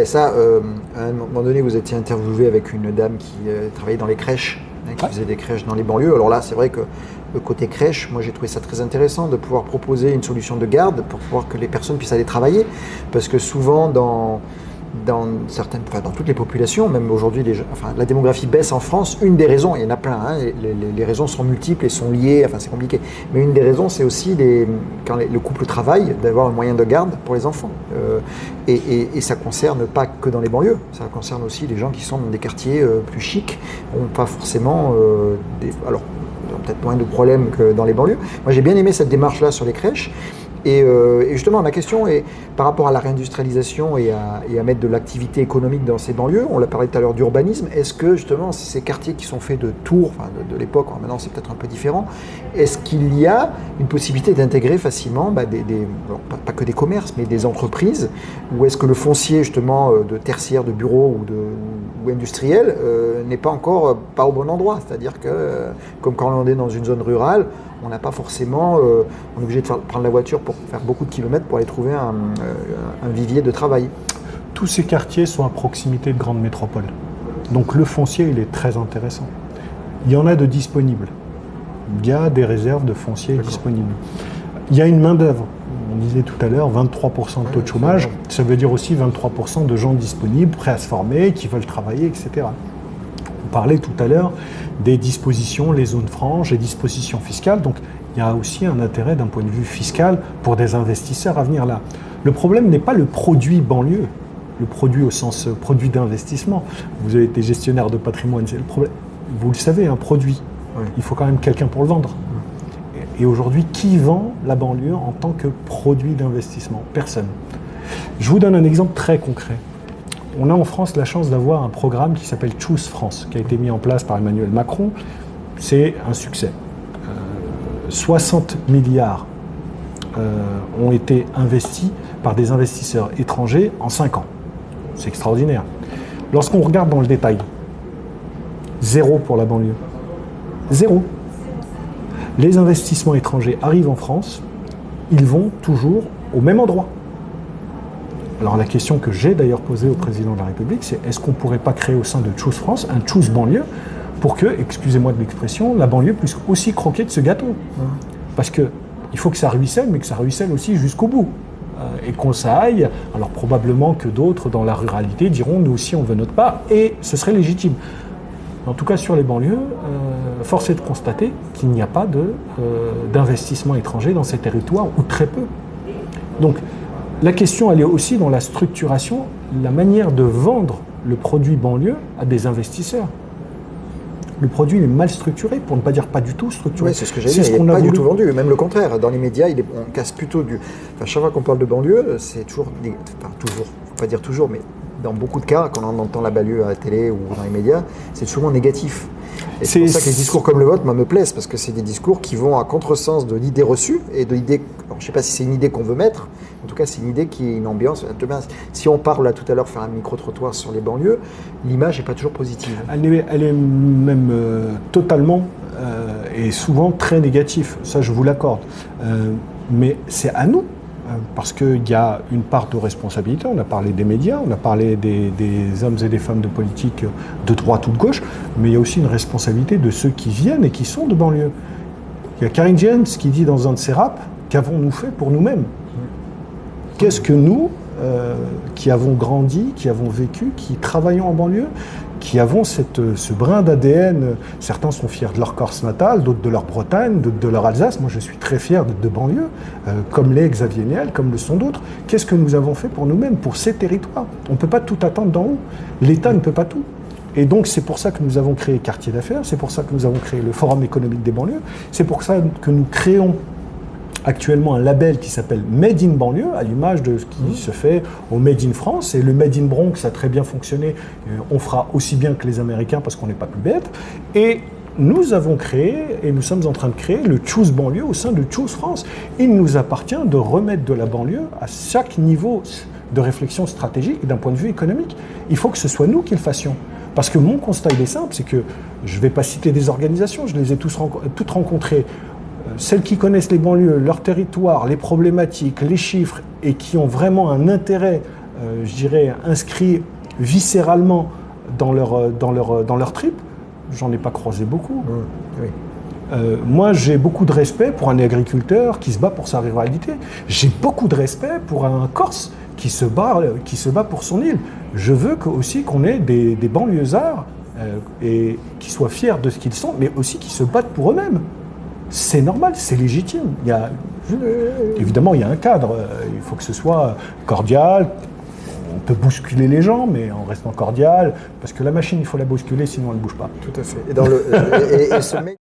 Ça, à un moment donné, vous étiez interviewé avec une dame qui travaillait dans les crèches, qui faisait des crèches dans les banlieues. Alors là, c'est vrai que le côté crèche, moi j'ai trouvé ça très intéressant de pouvoir proposer une solution de garde pour pouvoir que les personnes puissent aller travailler. Parce que souvent, dans toutes les populations, même aujourd'hui, la démographie baisse en France. Une des raisons, il y en a plein, hein, les raisons sont multiples et sont liées, c'est compliqué. Mais une des raisons, c'est aussi quand le couple travaille, d'avoir un moyen de garde pour les enfants. Et ça ne concerne pas que dans les banlieues, ça concerne aussi les gens qui sont dans des quartiers plus chics, n'ont pas forcément alors, ils ont peut-être moins de problèmes que dans les banlieues. Moi, j'ai bien aimé cette démarche-là sur les crèches. Et justement, ma question est par rapport à la réindustrialisation et à mettre de l'activité économique dans ces banlieues. On l'a parlé tout à l'heure d'urbanisme. Est-ce que justement, ces quartiers qui sont faits de tours, de l'époque, maintenant c'est peut-être un peu différent, est-ce qu'il y a une possibilité d'intégrer facilement pas que des commerces, mais des entreprises, ou est-ce que le foncier justement de tertiaire, de bureaux ou industriel n'est pas encore pas au bon endroit? C'est-à-dire que, comme quand on est dans une zone rurale, on n'a pas forcément, on est obligé de prendre la voiture pour faire beaucoup de kilomètres pour aller trouver un vivier de travail. Tous ces quartiers sont à proximité de grandes métropoles. Donc le foncier, il est très intéressant. Il y en a de disponibles. Il y a des réserves de foncier disponibles. Il y a une main-d'œuvre. On disait tout à l'heure 23% de taux de chômage. Ça veut dire aussi 23% de gens disponibles, prêts à se former, qui veulent travailler, etc. On parlait tout à l'heure des dispositions, les zones franches, les dispositions fiscales. Donc il y a aussi un intérêt d'un point de vue fiscal pour des investisseurs à venir là. Le problème n'est pas le produit banlieue, le produit au sens produit d'investissement. Vous avez été gestionnaire de patrimoine, c'est le problème. Vous le savez, un produit, il faut quand même quelqu'un pour le vendre. Et aujourd'hui, qui vend la banlieue en tant que produit d'investissement? Personne. Je vous donne un exemple très concret. On a en France la chance d'avoir un programme qui s'appelle Choose France, qui a été mis en place par Emmanuel Macron. C'est un succès. 60 milliards ont été investis par des investisseurs étrangers en 5 ans. C'est extraordinaire. Lorsqu'on regarde dans le détail, 0 pour la banlieue. 0. Les investissements étrangers arrivent en France, ils vont toujours au même endroit. Alors la question que j'ai d'ailleurs posée au président de la République, c'est est-ce qu'on ne pourrait pas créer au sein de Choose France un Choose banlieue pour que, excusez-moi de l'expression, la banlieue puisse aussi croquer de ce gâteau. Parce qu'il faut que ça ruisselle, mais que ça ruisselle aussi jusqu'au bout. Et qu'on ça aille, alors probablement que d'autres dans la ruralité diront nous aussi on veut notre part, et ce serait légitime. En tout cas sur les banlieues, force est de constater qu'il n'y a pas d'investissement étranger dans ces territoires, ou très peu. Donc la question, elle est aussi dans la structuration, la manière de vendre le produit banlieue à des investisseurs. Le produit est mal structuré, pour ne pas dire pas du tout structuré. Oui, c'est ce que j'ai dit, il n'est pas du tout vendu. Même le contraire, dans les médias, on casse plutôt du... chaque fois qu'on parle de banlieue, c'est toujours... il ne faut pas dire toujours, mais dans beaucoup de cas, quand on entend la banlieue à la télé ou dans les médias, c'est souvent négatif. Et c'est pour ça que les discours comme le vôtre me plaisent, parce que c'est des discours qui vont à contresens de l'idée reçue et de l'idée... Alors, je ne sais pas si c'est une idée qu'on veut mettre, en tout cas c'est une idée qui est une ambiance. Si on parle là tout à l'heure, faire un micro-trottoir sur les banlieues, l'image n'est pas toujours positive. Elle est même totalement et souvent très négative, ça je vous l'accorde. Mais c'est à nous. Parce qu'il y a une part de responsabilité, on a parlé des médias, on a parlé des hommes et des femmes de politique de droite ou de gauche, mais il y a aussi une responsabilité de ceux qui viennent et qui sont de banlieue. Il y a Karine James qui dit dans un de ses raps, qu'avons-nous fait pour nous-mêmes? Qu'est-ce que nous, qui avons grandi, qui avons vécu, qui travaillons en banlieue, qui avons ce brin d'ADN, certains sont fiers de leur Corse natale, d'autres de leur Bretagne, d'autres de leur Alsace. Moi, je suis très fier de banlieue, comme l'est Xavier Niel, comme le sont d'autres. Qu'est-ce que nous avons fait pour nous-mêmes, pour ces territoires? On ne peut pas tout attendre d'en haut. L'État ne peut pas tout. Et donc, c'est pour ça que nous avons créé Quartier d'affaires, c'est pour ça que nous avons créé le Forum économique des banlieues, c'est pour ça que nous créons actuellement un label qui s'appelle Made in banlieue, à l'image de ce qui se fait au Made in France. Et le Made in Bronx a très bien fonctionné. On fera aussi bien que les Américains parce qu'on n'est pas plus bêtes. Et nous avons créé, et nous sommes en train de créer, le Choose banlieue au sein de Choose France. Il nous appartient de remettre de la banlieue à chaque niveau de réflexion stratégique d'un point de vue économique. Il faut que ce soit nous qui le fassions. Parce que mon constat, il est simple, c'est que je ne vais pas citer des organisations, je les ai toutes rencontrées. Celles qui connaissent les banlieues, leur territoire, les problématiques, les chiffres et qui ont vraiment un intérêt je dirais, inscrits viscéralement dans leur tripes, j'en ai pas croisé beaucoup. Oui. Moi, j'ai beaucoup de respect pour un agriculteur qui se bat pour sa ruralité. J'ai beaucoup de respect pour un Corse qui se bat pour son île. Je veux aussi qu'on ait des banlieusards et qui soient fiers de ce qu'ils sont, mais aussi qui se battent pour eux-mêmes. C'est normal, c'est légitime. Évidemment, il y a un cadre. Il faut que ce soit cordial. On peut bousculer les gens, mais en restant cordial, parce que la machine, il faut la bousculer, sinon elle ne bouge pas. Tout à fait. Et ce mec